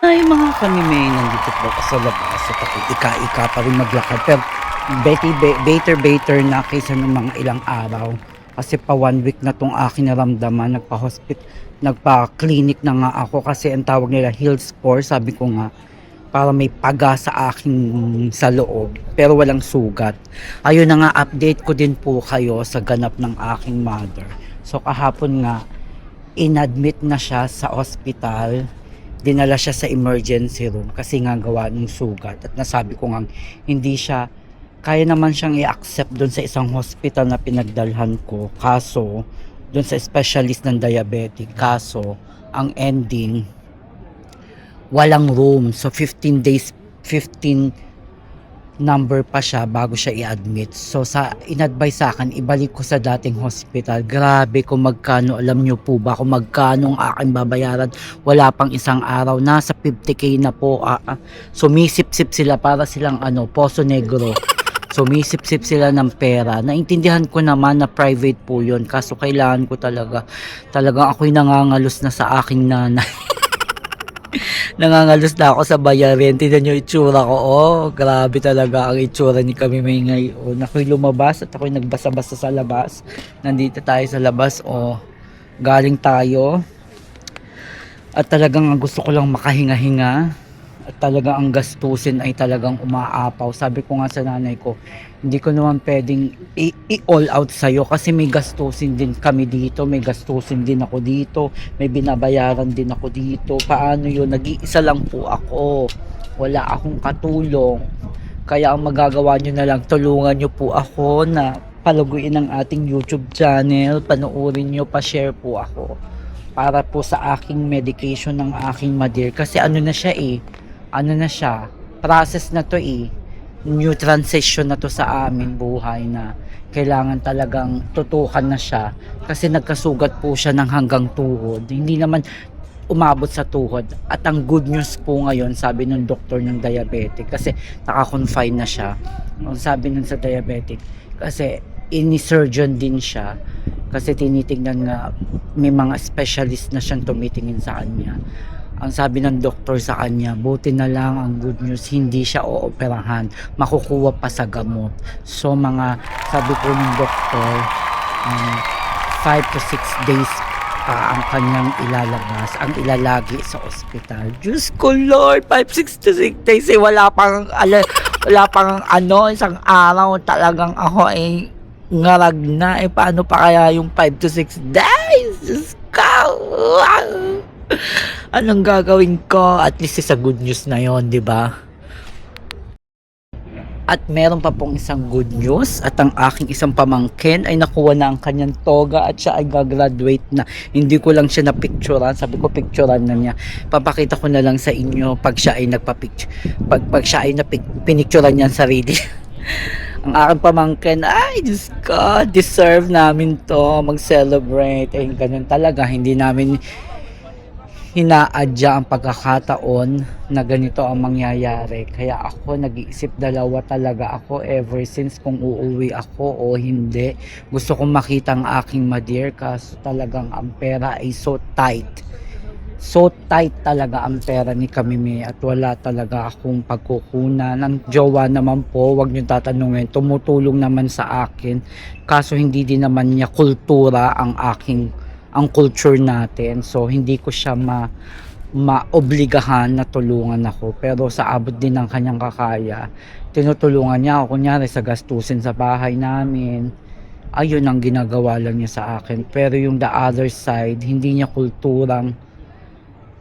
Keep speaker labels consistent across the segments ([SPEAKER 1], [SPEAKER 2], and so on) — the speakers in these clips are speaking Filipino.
[SPEAKER 1] Ay, mga kanimay, nandito po ako sa labas at ako ika-ika pa rin maglakad. Pero better na kaysa nung mga ilang araw. Kasi pa 1 week na tong aking naramdaman. Nagpa-clinic na nga ako kasi ang tawag nila health score. Sabi ko nga, para may paga sa aking sa loob. Pero walang sugat. Ayun na nga, update ko din po kayo sa ganap ng aking mother. So kahapon nga, inadmit na siya sa ospital, dinala siya sa emergency room kasi nga gawa ng sugat at nasabi ko nga hindi siya kaya naman siyang i-accept doon sa isang hospital na pinagdalhan ko, kaso doon sa specialist ng diabetic, kaso ang ending walang room, so 15 days 15 number pa siya bago siya i-admit. So sa in-advise sa akin, ibalik ko sa dating hospital. Grabe kung magkano, alam nyo po ba kung magkano ang aking babayaran. Wala pang isang araw, nasa 50k na po. Sumisip-sip sila para silang Poso Negro. Sumisip-sip sila ng pera. Naintindihan ko naman na private po yun. Kaso kailangan ko talagang ako'y nangangalos na sa aking nanay. Nangangalos na ako sa bayarin. Tignan nyo itsura ko. Oh, grabe talaga ang itsura ni kami may ngayon. Ako'y lumabas at ako'y nagbasa-basa sa labas. Nandito tayo sa labas. Oh, galing tayo. At talagang gusto ko lang makahinga-hinga. At talagang ang gastusin ay talagang umaapaw. Sabi ko nga sa nanay ko, hindi ko naman pwedeng i-all out sa'yo kasi may gastusin din kami dito, may gastusin din ako dito, may binabayaran din ako dito. Paano yun? Nag-iisa lang po ako. Wala akong katulong. Kaya ang magagawa nyo na lang, tulungan nyo po ako na paluguin ang ating YouTube channel, panoorin nyo, pa-share po ako. Para po sa aking medication ng aking mother. Kasi ano na siya, process na to new transition na to sa aming buhay na kailangan talagang tutukan na siya kasi nagkasugat po siya ng hanggang tuhod, hindi naman umabot sa tuhod. At ang good news po ngayon, sabi ng doktor ng diabetic, kasi naka-confine na siya, ang sabi nun sa diabetic, kasi ini-surgeon din siya kasi tinitingnan nga, may mga specialist na siyang tumitingin sa kanya. Ang sabi ng doktor sa kanya, buti na lang ang good news, hindi siya ooperahan, makukuha pa sa gamot. So sabi po ng doktor, 5 to 6 days pa ang kanyang ilalabas, ang ilalagi sa ospital. Diyos ko Lord, 5, 6 to 6 days, wala pang isang araw, talagang ako ngarag na, paano pa kaya yung 5 to 6 days? Diyos ko! Anong gagawin ko? At least sa good news na yon, di ba? At meron pa pong isang good news at ang aking isang pamangkin ay nakuha na ang kanyang toga at siya ay gagraduate na. Hindi ko lang siya napicturean. Sabi ko picturean na niya. Papakita ko na lang sa inyo pag siya ay pag siya ay pinicturean niya ang sarili. Ang aking pamangkin, ay Diyos ko, deserve namin to mag-celebrate. Ganun talaga, hindi namin hinaadya ang pagkakataon na ganito ang mangyayari. Kaya ako nag-iisip dalawa talaga ako ever since kung uuwi ako o hindi. Gusto kong makita ang aking mother kasi talagang ang pera ay so tight. So tight talaga ang pera ni Kamime at wala talaga akong pagkukunan. Ang jowa naman po, wag niyo tatanungin, tumutulong naman sa akin. Kaso hindi din naman niya kultura ang culture natin. So hindi ko siya maobligahan na tulungan ako. Pero sa abot din ng kanyang kakaya, tinutulungan niya ako. Kunyari sa gastusin sa bahay namin, ayun ang ginagawa lang niya sa akin. Pero yung the other side, hindi niya kulturang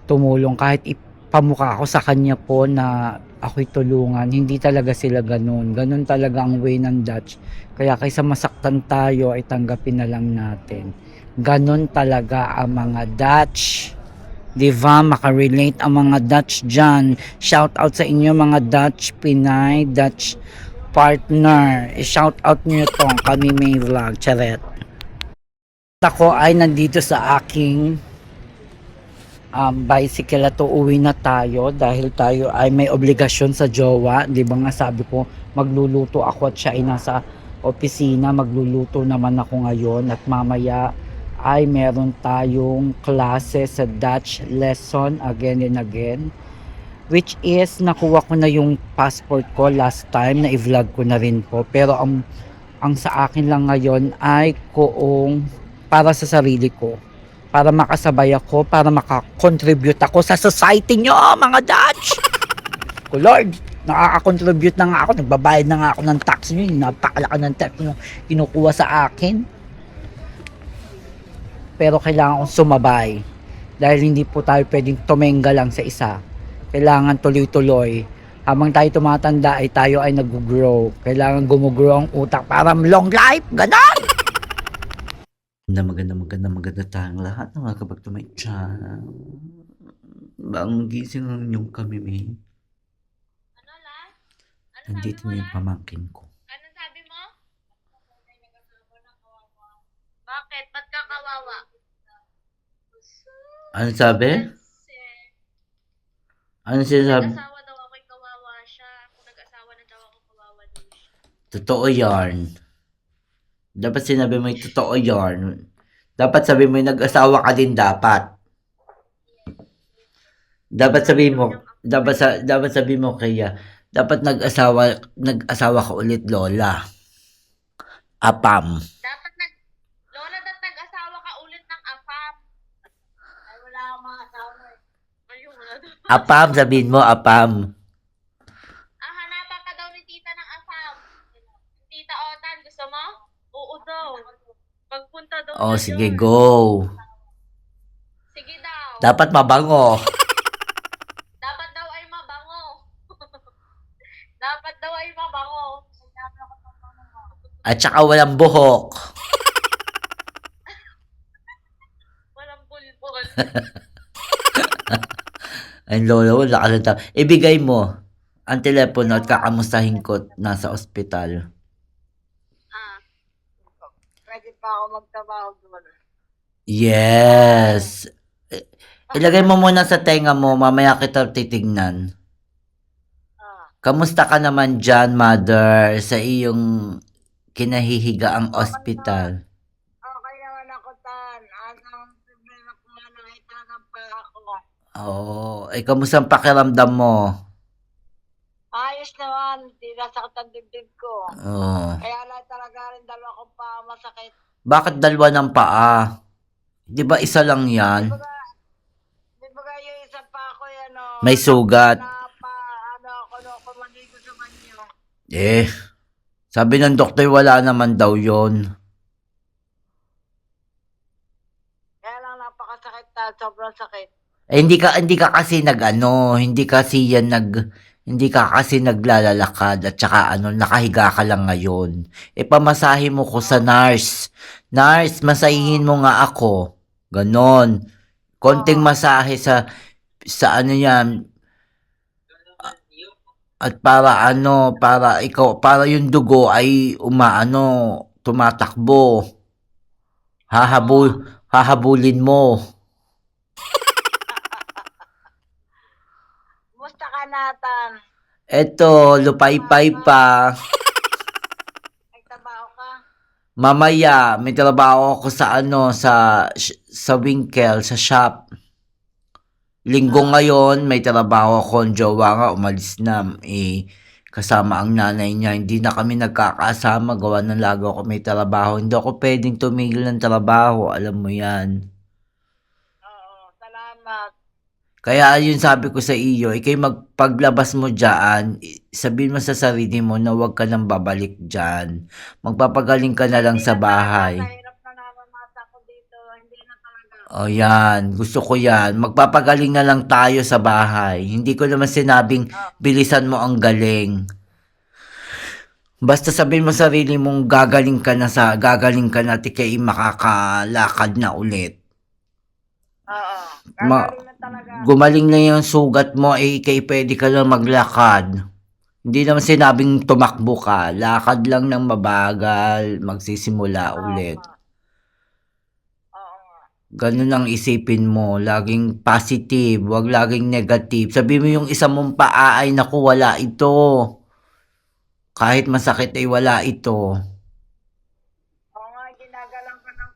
[SPEAKER 1] tumulong. Kahit ipamukha ako sa kanya po na ako'y tulungan, hindi talaga sila ganun. Ganun talaga ang way ng Dutch. Kaya kaysa masaktan tayo, ay tanggapin na lang natin. Ganon talaga ang mga Dutch. Diba? Makarelate ang mga Dutch dyan. Shout out sa inyo mga Dutch Pinay, Dutch partner. Shout out nyo tong kami may vlog. Charet. Ako ay nandito sa aking bicycle at uuwi na tayo dahil tayo ay may obligasyon sa jowa. Diba nga sabi ko magluluto ako at siya ay nasa opisina. Magluluto naman ako ngayon at mamaya ay meron tayong klase sa Dutch lesson again and again. Which is, nakuha ko na yung passport ko last time, na i-vlog ko na rin po. Pero ang sa akin lang ngayon ay kung para sa sarili ko. Para makasabay ako, para makakontribute ako sa society nyo, mga Dutch! Ko Lord, nakaka-contribute na nga ako, nagbabayad na nga ako ng tax nyo, napakalaki ng tax nyo kinukuha sa akin. Pero kailangan kong sumabay. Dahil hindi po tayo pwedeng tumenga lang sa isa. Kailangan tuloy-tuloy. Habang tayo tumatanda ay tayo ay nag-grow. Kailangan gumugrow ang utak para long life. Ganon! Maganda tayong lahat ng mga kapagtumay dyan. Bang gising ang inyong kami, may.
[SPEAKER 2] Ano la? Ano
[SPEAKER 1] Nandito
[SPEAKER 2] sabi mo
[SPEAKER 1] na yung
[SPEAKER 2] la?
[SPEAKER 1] pamangkin ko.
[SPEAKER 2] Anong sabi mo? Bakit? Ba't ka kawawa?
[SPEAKER 1] Ano sabi?
[SPEAKER 2] Kasi
[SPEAKER 1] Ano sinasabi?
[SPEAKER 2] nag-asawa daw ako'y kawawa siya. Kung nag-asawa na daw ako, kawawa din siya.
[SPEAKER 1] Totoo yarn. Dapat sinabi mo yung totoo yarn. Dapat sabi mo yung nag-asawa ka din dapat. Dapat sabi mo, dapat sabi mo kaya, dapat nag-asawa ka ulit, Lola. Apam.
[SPEAKER 2] Dapat Lola, nag-asawa ka ulit ng afam. Ay, wala akong mga asawa eh. Ayun, wala daw.
[SPEAKER 1] Apam, sabihin mo, apam.
[SPEAKER 2] Hanapan ka daw ni tita ng afam. Tita Otan, gusto mo? Oo daw. Pagpunta daw
[SPEAKER 1] Oh,
[SPEAKER 2] na
[SPEAKER 1] sige,
[SPEAKER 2] yun.
[SPEAKER 1] go.
[SPEAKER 2] Sige daw.
[SPEAKER 1] Dapat mabango.
[SPEAKER 2] Dapat daw ay mabango. Dapat daw ay mabango.
[SPEAKER 1] At saka walang buhok.
[SPEAKER 2] Walang pulpul.
[SPEAKER 1] Ay, Lola, wala ka lang ibigay mo ang telepono at kakamustahin ko nasa ospital.
[SPEAKER 2] Pwede pa ako magtrabaho doon.
[SPEAKER 1] Yes. Ilagay mo muna sa tenga mo, mamaya kita titignan. Kamusta ka naman dyan, mother, sa iyong kinahihiga ang ospital?
[SPEAKER 2] Okay naman ako, Tan. Ang problema ko nga nangitangan pa ako.
[SPEAKER 1] Oo. Kamusta ang pakiramdam mo?
[SPEAKER 2] Ayos naman. Di nasakit ang dibdib ko.
[SPEAKER 1] Oo.
[SPEAKER 2] Kaya lang talaga rin dalawa kong pa masakit.
[SPEAKER 1] Bakit dalawa ng paa? Di ba isa lang yan?
[SPEAKER 2] Di ba yung isa pa ako yan, o?
[SPEAKER 1] May sugat.
[SPEAKER 2] Na pa, ako maligo sa banyo.
[SPEAKER 1] Sabi ng doktor wala naman daw yon.
[SPEAKER 2] Kaya lang napakasakit, Tan. Sobrang sakit.
[SPEAKER 1] Hindi ka kasi hindi ka kasi naglalakad at saka nakahiga ka lang ngayon. Pamasahe mo ko sa nurse. Nurse, masahihin mo nga ako. Ganon. Konting masahe sa ano yan. At para para yung dugo ay tumatakbo. Hahabulin mo.
[SPEAKER 2] Musta ka na, Tan?
[SPEAKER 1] Eto, lupay-pay pa.
[SPEAKER 2] Nagtrabaho ka?
[SPEAKER 1] Mamaya, may trabaho ako sa Winkel, sa shop. Linggo ngayon, may trabaho ako. Ang jowa nga, umalis na. Kasama ang nanay niya. Hindi na kami nagkakasama. Gawa ng lagi ako may trabaho. Hindi ako pwedeng tumigil ng trabaho. Alam mo yan.
[SPEAKER 2] Oo, salamat.
[SPEAKER 1] Kaya yun sabi ko sa iyo, ikay magpaglabas mo dyan, sabihin mo sa sarili mo na huwag ka nang babalik dyan. Magpapagaling ka na lang sa bahay.
[SPEAKER 2] Mahirap na namamasa ko dito. Hindi na talaga.
[SPEAKER 1] O yan, gusto ko yan. Magpapagaling na lang tayo sa bahay. Hindi ko naman sinabing bilisan mo ang galing. Basta sabihin mo sa sarili mong gagaling ka na at ikay makakalakad na ulit.
[SPEAKER 2] Oo, gagaling na talaga.
[SPEAKER 1] Gumaling na yung sugat mo, ikay pwede ka lang maglakad. Hindi naman sinabing tumakbo ka. Lakad lang ng mabagal, magsisimula ulit. Ganun ang isipin mo. Laging positive, wag laging negative. Sabi mo yung isa mong paa ay naku, wala ito. Kahit masakit ay wala ito.
[SPEAKER 2] Oo nga, ginagalang ka ng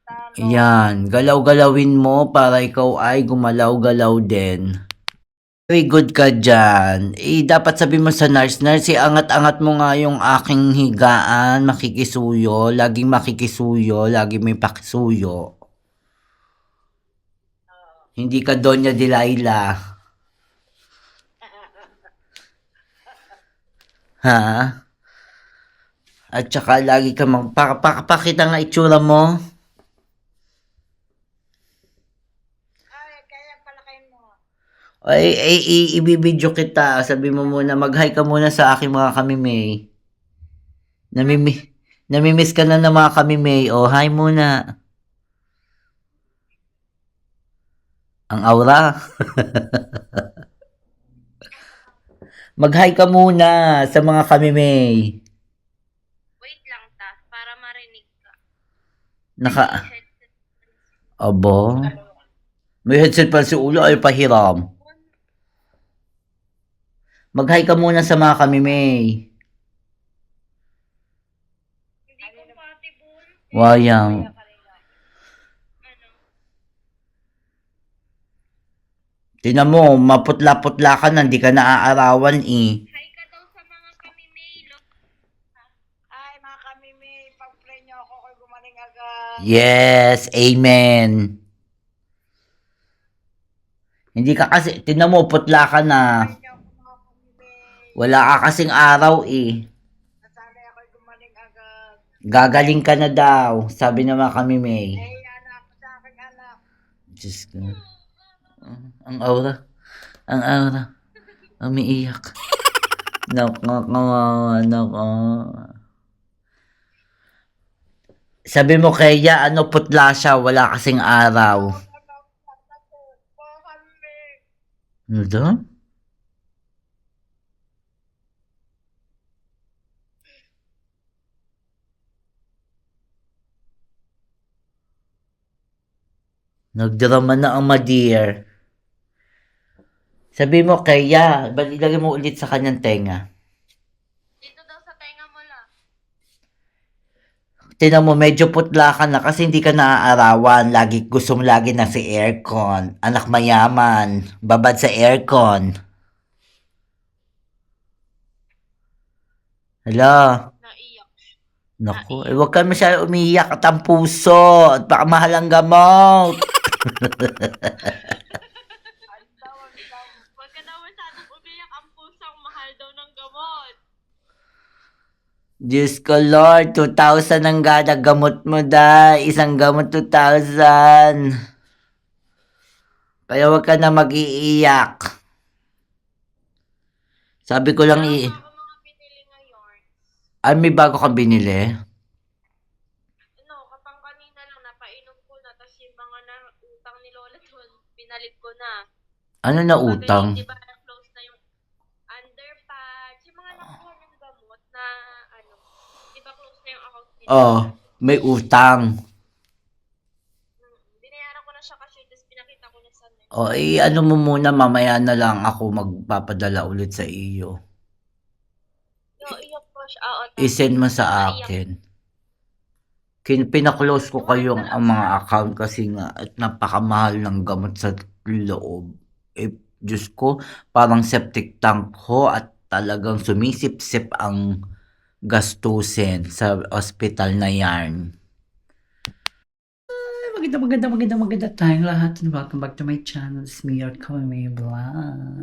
[SPEAKER 2] talo.
[SPEAKER 1] Yan, galaw-galawin mo para ikaw ay gumalaw-galaw din. Very good ka dyan. Dapat sabi mo sa nurse, nurse, angat-angat mo nga yung aking higaan, makikisuyo, laging makikisuyo, laging may pakisuyo. Hindi ka Donya Delilah. Ha? At saka lagi ka pakita nga itsura mo. Ibibidyo kita. Sabi mo muna, mag-hi ka muna sa aking mga kamimay. Namimiss ka na ng mga kamimay. O, hi muna. Ang aura. Mag-hi ka muna sa mga kamimay.
[SPEAKER 2] Wait lang ta, para marinig ka.
[SPEAKER 1] Abo. May headset pa si ulo ay pahiram. Mag-hi ka muna sa mga kamimay.
[SPEAKER 2] Hindi compatible.
[SPEAKER 1] Wayang. Tingnan mo, maputla-putla ka na, hindi ka naaarawan eh.
[SPEAKER 2] Hi ka daw sa mga kamimay.
[SPEAKER 3] Ay, mga kamimay, pag-pray niyo ako kay gumaling agad.
[SPEAKER 1] Yes, amen. Hindi ka kasi, tingnan mo, putla ka na.
[SPEAKER 3] Pray niyo ako mga kamimay.
[SPEAKER 1] Wala ka kasing araw eh.
[SPEAKER 3] Nasanay ako'y gumaling agad.
[SPEAKER 1] Gagaling ka na daw, sabi ng mga kamimay.
[SPEAKER 3] Anak ako sa aking anak.
[SPEAKER 1] Diyos ko. Ang aura. Ang aura. Umiiyak. Nako. Sabi mo kaya, putla siya, wala kasing araw. Ano daw? Nagdrama na ang ma-dear. Sabi mo kaya, ilagay mo ulit sa kanyang tenga.
[SPEAKER 2] Dito daw sa tenga mo lang.
[SPEAKER 1] Tingnan mo, medyo putla ka na kasi hindi ka naaarawan. Gusto mo lagi na si aircon. Anak mayaman. Babad sa aircon. Hala.
[SPEAKER 2] Naiyak.
[SPEAKER 1] Naku, huwag ka masyado umiyak at ang puso. At baka mahal ang gamot.
[SPEAKER 2] Huwag ka daw masyadong umiyak. Ang pusang mahal daw ng gamot.
[SPEAKER 1] Diyos ko Lord, 2,000 ang gada gamot mo dahil. Isang gamot 2,000. Kaya huwag ka na mag-iiyak. Sabi ko lang
[SPEAKER 2] Ano ba mga pinili ngayon?
[SPEAKER 1] Ay, may bago kang binili?
[SPEAKER 2] Kapang kanina lang, napainom ko na. Tapos yung mga utang ni Lola doon, binalik ko na.
[SPEAKER 1] Ano na utang?
[SPEAKER 2] Di ba close na yung underpad, yung mga nakuha ng gamot na di ba close na yung account nila?
[SPEAKER 1] Oh, may utang.
[SPEAKER 2] Binayaran ko na siya kasi tapos pinakita ko na sa net.
[SPEAKER 1] O, ano mo muna, mamaya na lang ako magpapadala ulit sa iyo.
[SPEAKER 2] Iyak po siya. Oo,
[SPEAKER 1] I-send mo sa akin. Pinaklose ko kayong ang mga account kasi nga at napakamahal ng gamot sa loob. Diyos ko, parang septic tank ko at talagang sumisip-sip ang gastusin sa hospital na yarn. Maganda tayong lahat. And welcome back to my channel. It's me, your Kami Vlog.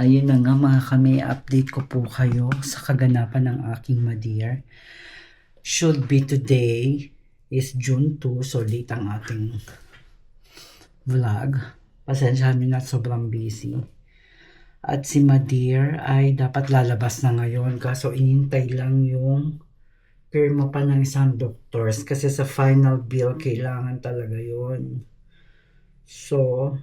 [SPEAKER 1] Ayun na nga mga kami, update ko po kayo sa kaganapan ng aking ma-dear. Should be today is June 2, so late ang ating vlog. Pasensyahan nyo na, sobrang busy. At si ma-dear ay dapat lalabas na ngayon, kaso inintay lang yung pirma pa ng isang doctors kasi sa final bill kailangan talaga yun. So,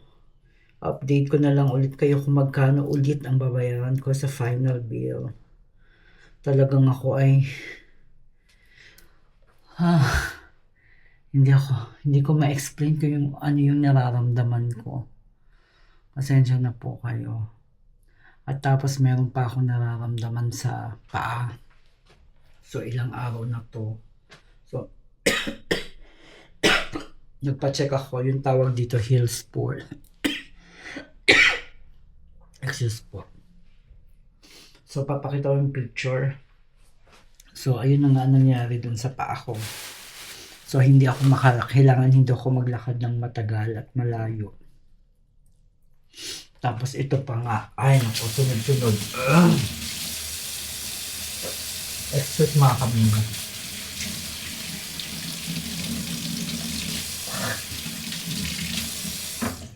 [SPEAKER 1] update ko na lang ulit kayo kung magkano ulit ang babayaran ko sa final bill. Talagang ako ay hindi ko ma-explain ko yung ano yung nararamdaman ko. Pasensya na po kayo. At tapos meron pa ako nararamdaman sa paa. So ilang araw na to. So nagpa-check ako, yung tawag dito heel sport. Excuse po. So, papakita ko yung picture. So, ayun na nga nangyari dun sa paa ko. So, hindi ako kailangan hindi ako maglakad ng matagal at malayo. Tapos, ito pa nga. Ay, naku, sunod-sunod. Excuse mga kamino.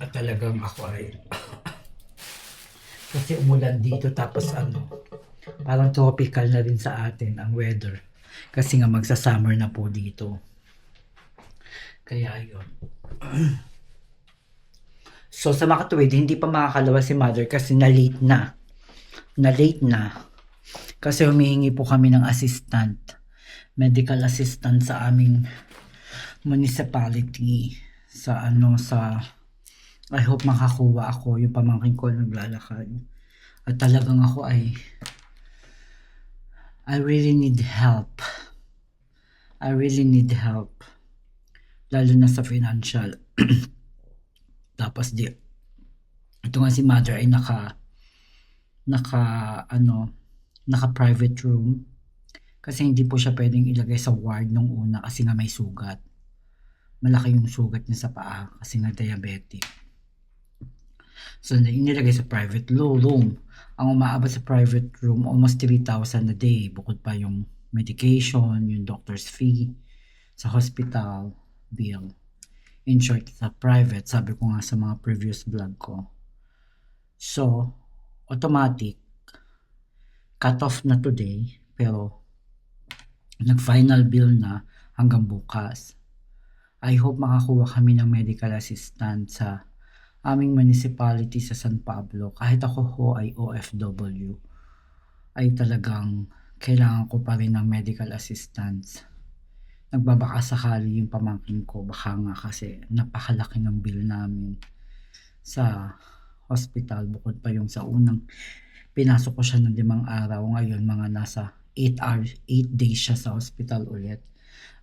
[SPEAKER 1] At talagang ako ay kasi umulan dito tapos parang tropical na rin sa atin ang weather. Kasi nga magsa-summer na po dito. Kaya yun. So sa mga katuwid, hindi pa makakalawa si mother kasi na-late na. Na-late na. Kasi humihingi po kami ng assistant. Medical assistant sa aming municipality. Sa I hope makakuha ako yung pamangkin ko naglalakad. At talagang ako I really need help. I really need help. Lalo na sa financial. Tapos ito nga si mother ay naka private room. Kasi hindi po siya pwedeng ilagay sa ward nung una kasi nga may sugat. Malaki yung sugat niya sa paa kasi nga diabetic. So, inilagay sa private room. Ang umaabot sa private room, almost 3,000 a day. Bukod pa yung medication, yung doctor's fee, sa hospital, bill. In short, sa private, sabi ko nga sa mga previous vlog ko. So, automatic, cut off na today, pero nag-final bill na hanggang bukas. I hope makakuha kami ng medical assistant sa aming municipality sa San Pablo. Kahit ako ho ay OFW, ay talagang kailangan ko pa rin ng medical assistance. Nagbabaka sakali yung pamangkin ko, baka nga kasi napakalaki ng bill namin sa hospital. Bukod pa yung sa unang pinasok ko siya ng 5 araw, ngayon mga nasa 8 days siya sa hospital ulit.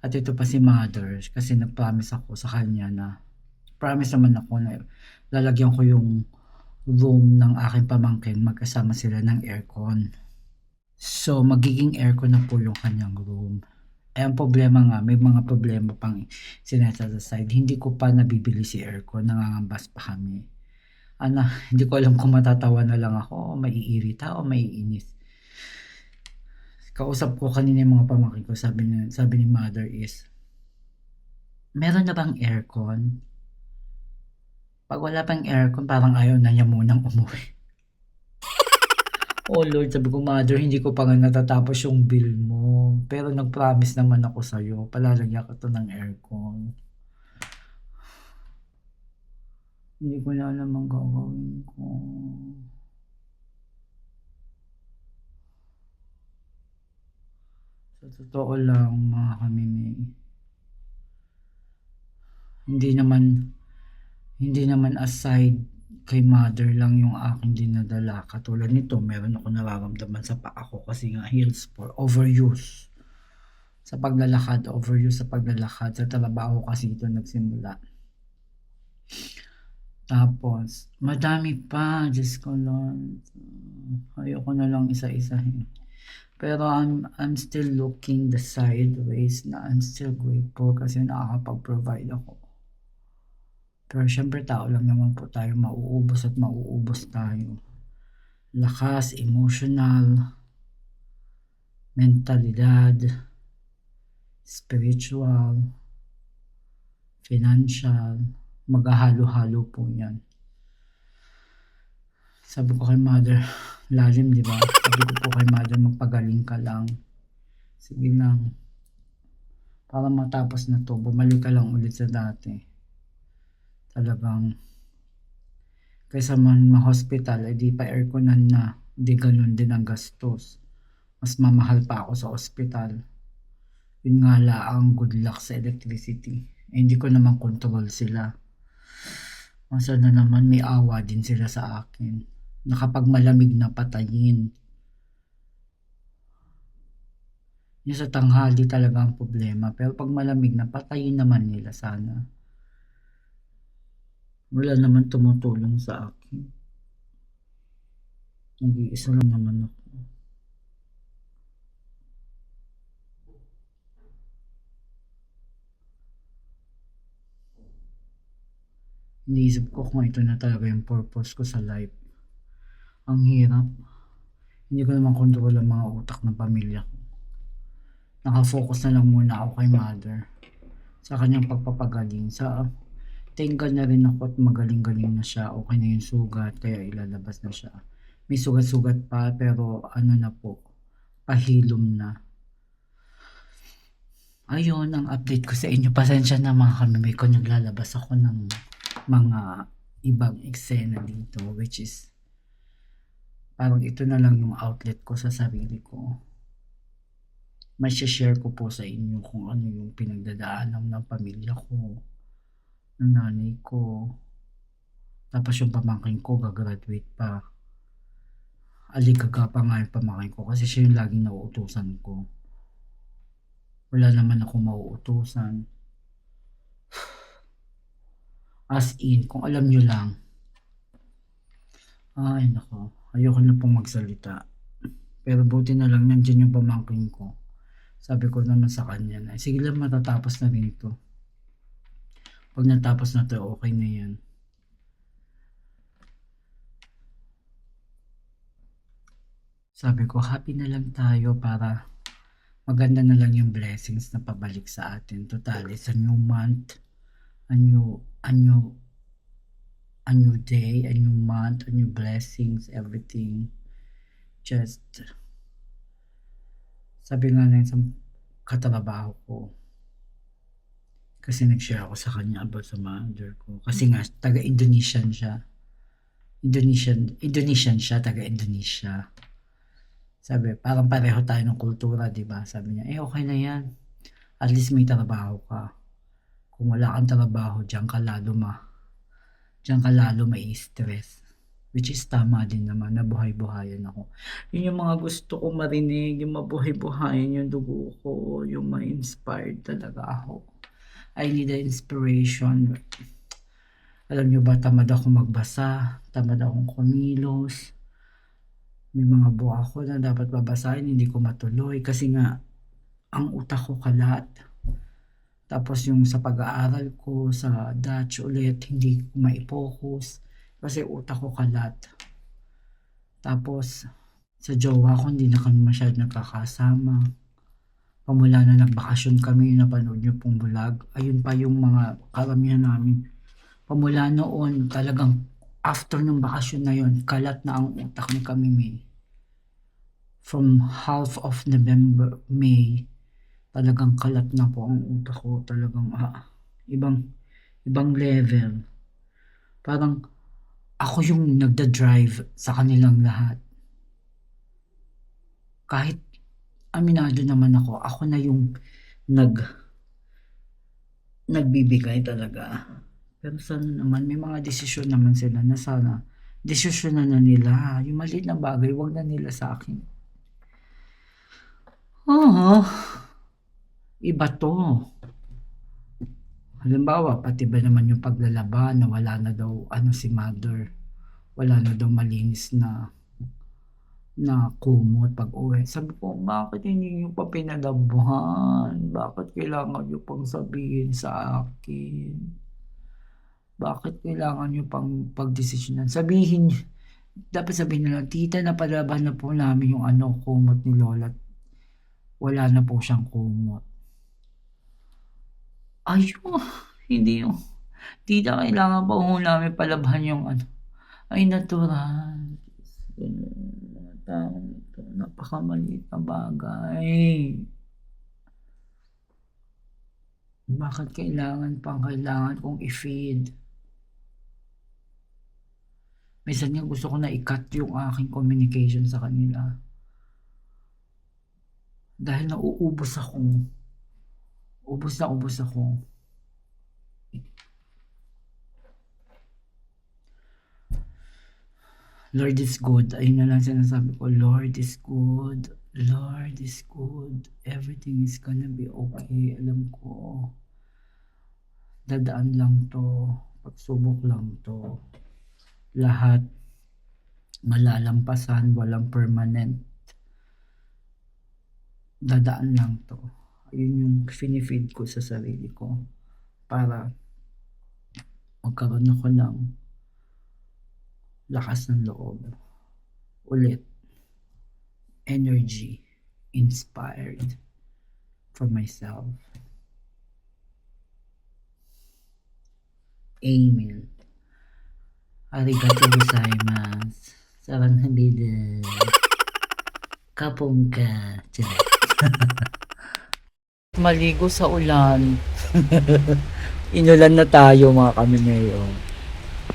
[SPEAKER 1] At ito pa si mother kasi nag-promise ako sa kanya na promise naman ako na lalagyan ko yung room ng aking pamangkin, magkasama sila ng aircon. So, magiging aircon na po yung kanyang room. Eh, ang problema nga, may mga problema pang sineta sa side. Hindi ko pa nabibili si aircon, nangangambas pa kami. Hindi ko alam kung matatawa na lang ako, o maiirita, o maiinis. Kausap ko kanina yung mga pamangkin ko, sabi ni mother is, meron na bang aircon? Pag wala pang aircon, parang ayaw na niya munang umuwi. Oh Lord, sabi ko, mother, hindi ko pa nga natatapos yung bill mo. Pero nag-promise naman ako sa'yo, palalagyan ko to ng aircon. Hindi ko na alam ang gagawin ko. Sa totoo lang, mga kamimig, hindi naman aside kay mother lang yung aking dinadala. Katulad nito, meron ako nararamdaman sa paa ko kasi nga heels for overuse. Sa paglalakad, overuse sa paglalakad. Sa trabaho kasi ito nagsimula. Tapos, madami pa. Diyos ko Lord. Ayoko na lang isa-isahin. Pero I'm still looking the sideways na I'm still grateful kasi nakakapag-provide ako. Pero syempre tao lang naman po tayo, mauubos at mauubos tayo. Lakas, emotional, mentalidad, spiritual, financial, maghahalo-halo po yan. Sabi ko kay mother, lalim di ba? Sabi ko po kay mother, magpagaling ka lang. Sige lang. Para matapos na to, bumalik ka lang ulit sa dati. Talagang kaysa man ma-hospital, di pa airconan na, di ganun din ang gastos. Mas mamahal pa ako sa hospital. Yun nga lang, good luck sa electricity. Hindi ko naman control sila. Masa na naman may awa din sila sa akin. Nakapag malamig na patayin. Yung sa tanghali talaga ang problema. Pero pag malamig na, patayin naman nila sana. Wala naman tumutulong sa akin. Nag-iisa lang naman ako. Iniisip ko kung ito na talaga yung purpose ko sa life. Ang hirap. Hindi ko naman kontrol ang mga utak ng pamilya ko. Nakafocus na lang muna ako kay mother. Sa kanyang pagpapagaling. Thank God na rin ako at magaling-galing na siya. Okay na yung sugat, kaya ilalabas na siya. May sugat-sugat pa, pero ano na po, pahilom na. Ayun, ang update ko sa inyo. Pasensya na mga kamimay ko, naglalabas ako ng mga ibang eksena dito, which is parang ito na lang yung outlet ko sa sarili ko. May share ko po sa inyo kung ano yung pinagdadaanan ng pamilya ko, ng nanay ko, tapos yung pamangkin ko gagraduate pa. Aligaga pa nga yung pamangkin ko kasi siya yung laging nauutusan ko. Wala naman ako mauutusan. As in, kung alam nyo lang. Ay nako, ayoko na pong magsalita. Pero buti na lang nandiyan yung pamangkin ko. Sabi ko naman sa kanya na, sige lang, matatapos na rin ito. Pag natapos na to, okay na yan. Sabi ko, happy na lang tayo para maganda na lang yung blessings na pabalik sa atin. Total, it's a new month, a new day, a new month, a new blessings, everything. Just, sabi nga na isang katrabaho ko, kasi nag-share ako sa kanya about sa mother ko. Kasi nga, taga-Indonesian siya. Indonesian siya, taga-Indonesia. Sabi, parang pareho tayo ng kultura, di ba? Sabi niya, okay na yan. At least may trabaho ka. Kung wala kang trabaho, diyan ka lalo may stress. Which is tama din naman, na buhay-buhayan ako. Yun yung mga gusto ko marinig, yung mabuhay-buhayan yung dugo ko, yung ma-inspired talaga ako. I need an inspiration. Alam nyo ba, tamad ako magbasa, tamad akong kumilos. May mga buka ko na dapat babasahin, hindi ko matuloy kasi nga, ang utak ko kalat. Tapos yung sa pag-aaral ko sa Dutch ulit, hindi ko mai-focus kasi utak ko kalat. Tapos sa jowa ko, hindi na kami masyadong nagkakasama. Pamula na nagbakasyon kami, napanood nyo pong vlog. Ayun pa yung mga karamihan namin. Pamula noon, talagang after ng bakasyon na yon, kalat na ang utak ni kami, May. From half of November, May, talagang kalat na po ang utak ko. Talagang ibang level. Parang ako yung nagda-drive sa kanilang lahat. Kahit aminado naman ako na yung nagbibigay talaga. Pero sana naman, may mga desisyon naman sila na sana, desisyon na nila. Yung maliit na bagay, wag na nila sa akin. Iba to. Halimbawa, pati ba naman yung paglalaba na wala na daw si mother. Wala na daw malinis na kumot pag-uwi. Sabi ko, bakit hindi nyo pa pinalabuhan? Bakit kailangan nyo pang sabihin sa akin? Bakit kailangan nyo pang pagdesisyonan? Dapat sabihin nyo lang, tita, napalaban na po namin yung kumot ni Lola. Wala na po siyang kumot. Ayun, hindi yung, tita, kailangan pa po namin palaban yung ay, natural. Mga tao ito, napakamaliit na bagay. Bakit kailangan kong i-feed? Minsan nga gusto ko na i-cut yung aking communication sa kanila. Dahil nauubos ako. Ubos ako. Lord is good. Ayun na lang sinasabi ko. Lord is good. Lord is good. Everything is gonna be okay. Alam ko. Dadaan lang to. Pagsubok lang to. Lahat malalampasan, walang permanent. Dadaan lang to. Ayun yung finifeed ko sa sarili ko para magkaroon ako ng lakas ng loob. Ulit. Energy. Inspired for myself. Amen. Arigato gozaimasu. Saranhabide. Kapongka. Maligo sa ulan. Inulan na tayo mga kami ngayon.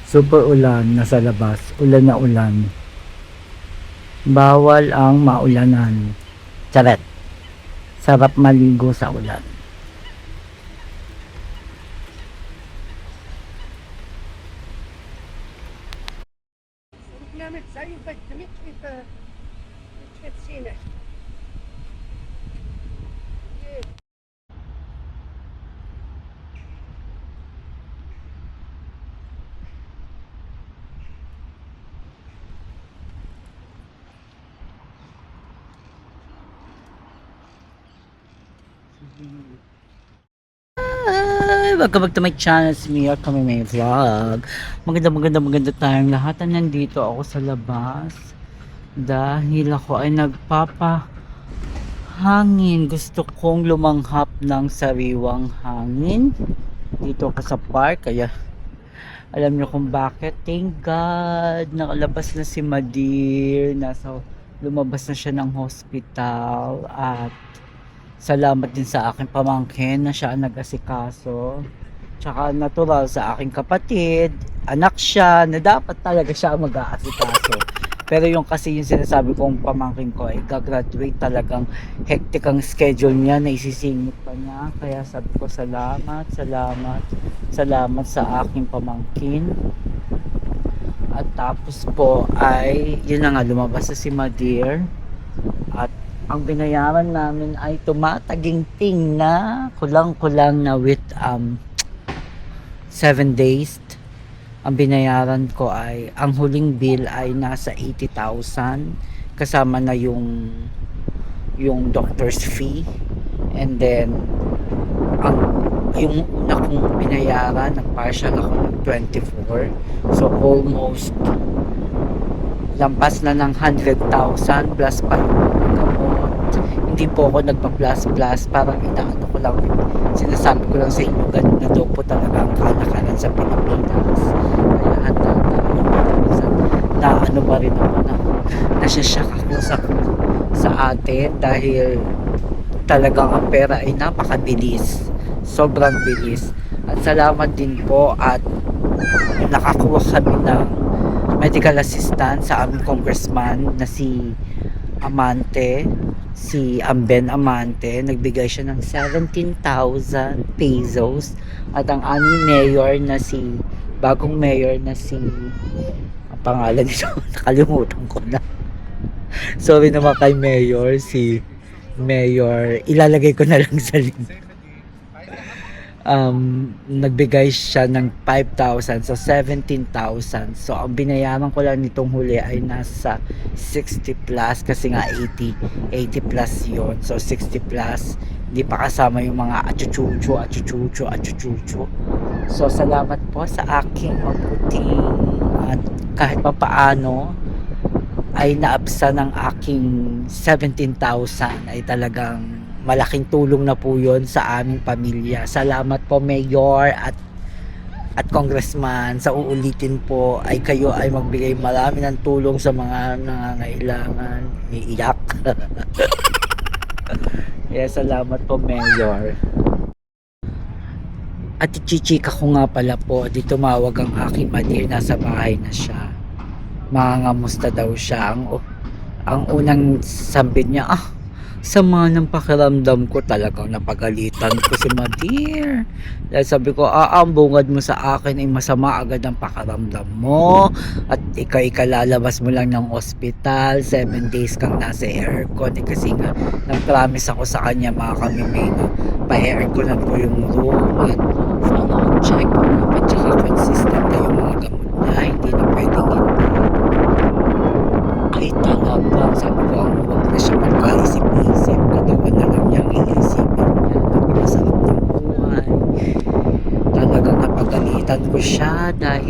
[SPEAKER 1] Super ulan, nasa labas. Ulan na ulan. Bawal ang maulanan. Charet. Sarap maligo sa ulan.
[SPEAKER 3] برنامج سعيد بجميع كيف سينا
[SPEAKER 1] Hi! Welcome back to my channel. It's me, kami may vlog. Maganda tayong lahat. Nandito ako sa labas. Dahil ako ay nagpapahangin. Gusto kong lumanghap ng sariwang hangin. Dito ako sa park. Kaya alam niyo kung bakit. Thank God. Nakalabas na si Madir. Lumabas na siya ng hospital. At salamat din sa aking pamangkin na siya ang nag-asikaso. Tsaka natural sa aking kapatid, anak siya na dapat talaga siya ang mag-aasikaso. Pero yung kasi yung sinasabi kong pamangkin ko ay gagraduate, talagang hectic ang schedule niya, na isisingit pa niya. Kaya sabi ko salamat sa aking pamangkin. At tapos po ay yun na nga, lumabas na si Madir. At ang binayaran namin ay tumataginting na kulang-kulang na with 7 days. Ang binayaran ko ay, ang huling bill ay nasa 80,000 kasama na yung doctor's fee, and then yung una kong binayaran, nag-partial ako ng 24, so almost lampas na ng 100,000 plus pa yung gamot. Hindi po ako nagpa-plus, parang inaano ko lang, sinasabi ko lang sa inyo, ganun na daw po talaga ang kalakaran sa Pilipinas. Kaya handa na ano ba rin ako, na nasyasyak ako sa atin, dahil talagang ang pera ay napakabilis, sobrang bilis. At salamat din po, at nakakuha kami ng medical assistant sa aming congressman na si Amante, si Amben Amante. Nagbigay siya ng 17,000 pesos. At ang aming mayor na si, bagong mayor na si, ang pangalan nito nakalimutan ko na. Sorry naman kay mayor, si mayor, ilalagay ko na lang sa link. Nagbigay siya ng 5,000, so 17,000. So ang binayaran ko lang nitong huli ay nasa 60 plus, kasi nga 80 plus yon. So 60 plus, hindi pa kasama yung mga achuchucho. So salamat po sa aking mabuting, at kahit pa paano ay naabsa ng aking 17,000, ay talagang malaking tulong na po yon sa aming pamilya. Salamat po Mayor at Congressman. Sa uulitin po ay kayo ay magbigay marami ng tulong sa mga nangangailangan. Iiyak. Yes, salamat po Mayor. At ichichika ko nga pala po, di tumawag ang aking Madir, nasa bahay na siya. Mangangamusta daw siya. Ang unang sabi niya, sama ng pakiramdam ko, talagang napagalitan ko si Madir. Dahil sabi ko, ang bungad mo sa akin ay masama agad ang pakiramdam mo. At ikalalabas mo lang ng ospital, 7 days kang nasa aircon. Kasi nga, nag-promise ako sa kanya mga kamimay na pa-airconan ko yung room. At follow, check ko na, at saka consistent na yung mga gamot na, hindi na pwedeng hindi.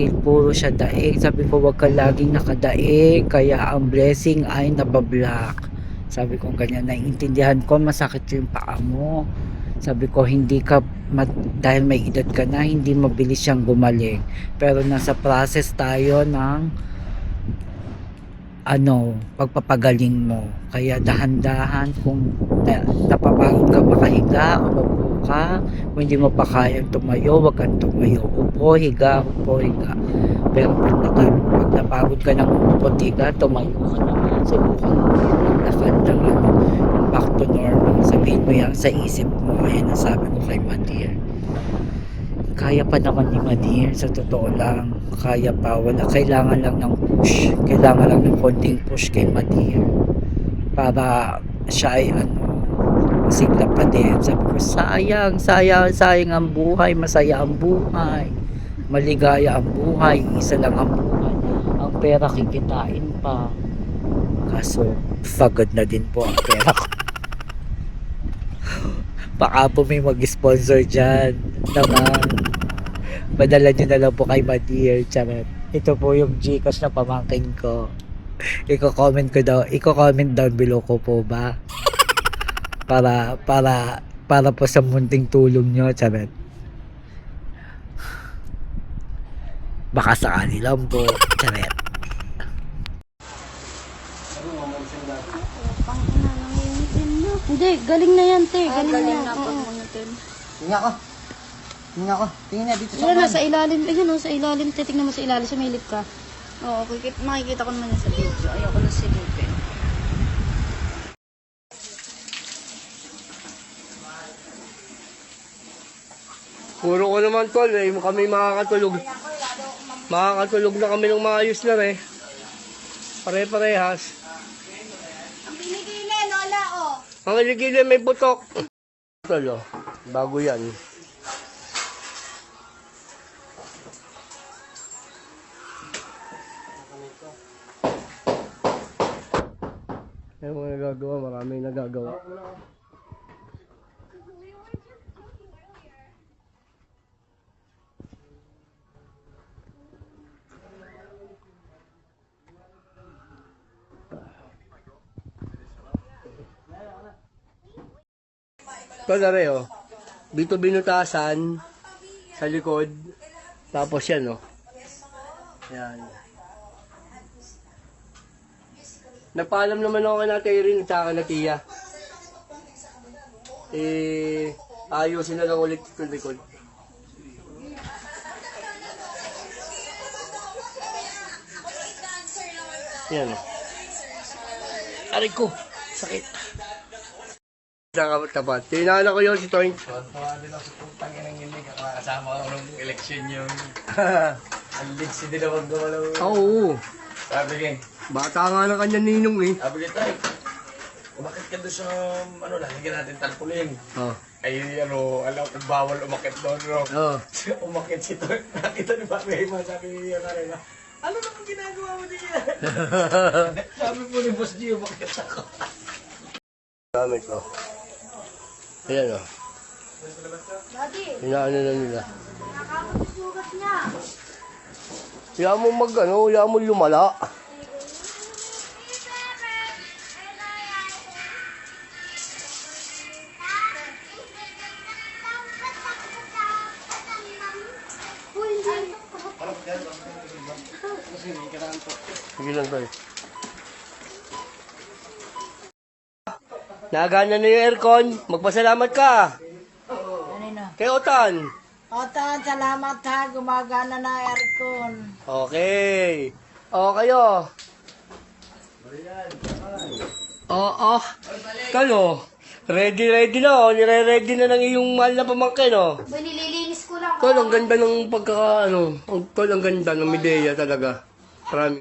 [SPEAKER 1] dahil puro siya daig. Sabi ko, wag ka laging nakadaig, kaya ang blessing ay nabablock. Sabi ko, ganyan, naiintindihan ko, masakit yung paa mo. Sabi ko, hindi ka, dahil may edad ka na, hindi mabilis siyang gumaling. Pero nasa process tayo ng pagpapagaling mo. Kaya dahan-dahan kung napapagod ka makahiga, umupo ka. Kung hindi mo pa kayang tumayo, wag kang tumayo. Upo, higa, upo, higa. Pero pag napagod ka ng umupo, higa, tumayo ka naman. Subukan mo maglakad ng back to normal. Sabihin mo yan sa isip mo. Ayan ang sabi ko kay Madir. Kaya pa naman ni Madir, sa totoo lang. Kaya pa, wala, kailangan lang ng push. Kailangan lang ng konting push kay Madir. Para siya ay sigla pa din. Sabi ko, sayang ang buhay, masaya ang buhay. Maligaya ang buhay, isa lang ang buhay. Ang pera kikitain pa. Kaso, pagod na din po ang pera ko. Baka po may mag-sponsor dyan naman. Padala nyo na lang po kay Madir. Charot. Ito po yung Gcash na pamangkin ko. Iko-comment down below ko po ba? Para po sa munting tulong nyo. Charot. Baka sakali lang po. Charot.
[SPEAKER 4] Hindi, galing na yan, te. Galing na.
[SPEAKER 1] Tingnan ko. Tingnan na dito
[SPEAKER 4] Yan, nasa ilalim. Ayun, sa ilalim. Titignan mo sa ilalim. Sumilip ka. Oo, makikita ko naman yan sa video. Ayoko na silipin.
[SPEAKER 5] Puro ko naman tol eh, kami makakatulog. Makakatulog na kami ng maayos na eh. Pare-parehas.
[SPEAKER 3] Ang binigile, Lola, oh.
[SPEAKER 5] Ang kilikili may putok. Tol oh, bago yan. Yung mga nagagawa, maraming nagagawa. Ito na rin, oh. Dito binutasan sa likod. Tapos yan, oh. Yan. Nagpaalam naman ako kay Natay Erin at saka na Tia. Ayusin na lang ulit ito likod. Yan, oh. Aray ko! Sakit! Tapat. Tinala ko yun si Toink.
[SPEAKER 6] Tawa din ako sa putang inang ilig. Kasama ko nung eleksyon yung... Ang lead si Dilawag gumalaw.
[SPEAKER 5] Oo.
[SPEAKER 6] Sabi ko,
[SPEAKER 5] Bata nga ng kanya ninong eh.
[SPEAKER 6] sabi ko tayo, umakit ka doon sa, lalagyan natin tarpulin.
[SPEAKER 5] Oh.
[SPEAKER 6] Ay, alam ko bawal umakit doon,
[SPEAKER 5] Oh.
[SPEAKER 6] Umakit si Toy. Nakita ni Papi Hima, sabi niya kanina, ano naman ginagawa mo din yan? Sabi po ni Boss G, umakit ako.
[SPEAKER 5] Gamit ko. Ayan o. Inaano na nila.
[SPEAKER 4] Nakakasugat niya.
[SPEAKER 5] Kaya mo kaya mo lumala. Sige lang tayo. Nagana na yung aircon. Magpasalamat ka. Kay Otan.
[SPEAKER 3] Otan, salamat ha. Gumagana na aircon.
[SPEAKER 5] Okay. O kayo. Oo. Kalo. Ready na oh. Nire-ready na ng iyong mahal na pamangkin oh.
[SPEAKER 4] Boy, nililinis ko lang.
[SPEAKER 5] Tol, ang ganda ng ang ganda ng Medea talaga. Marami.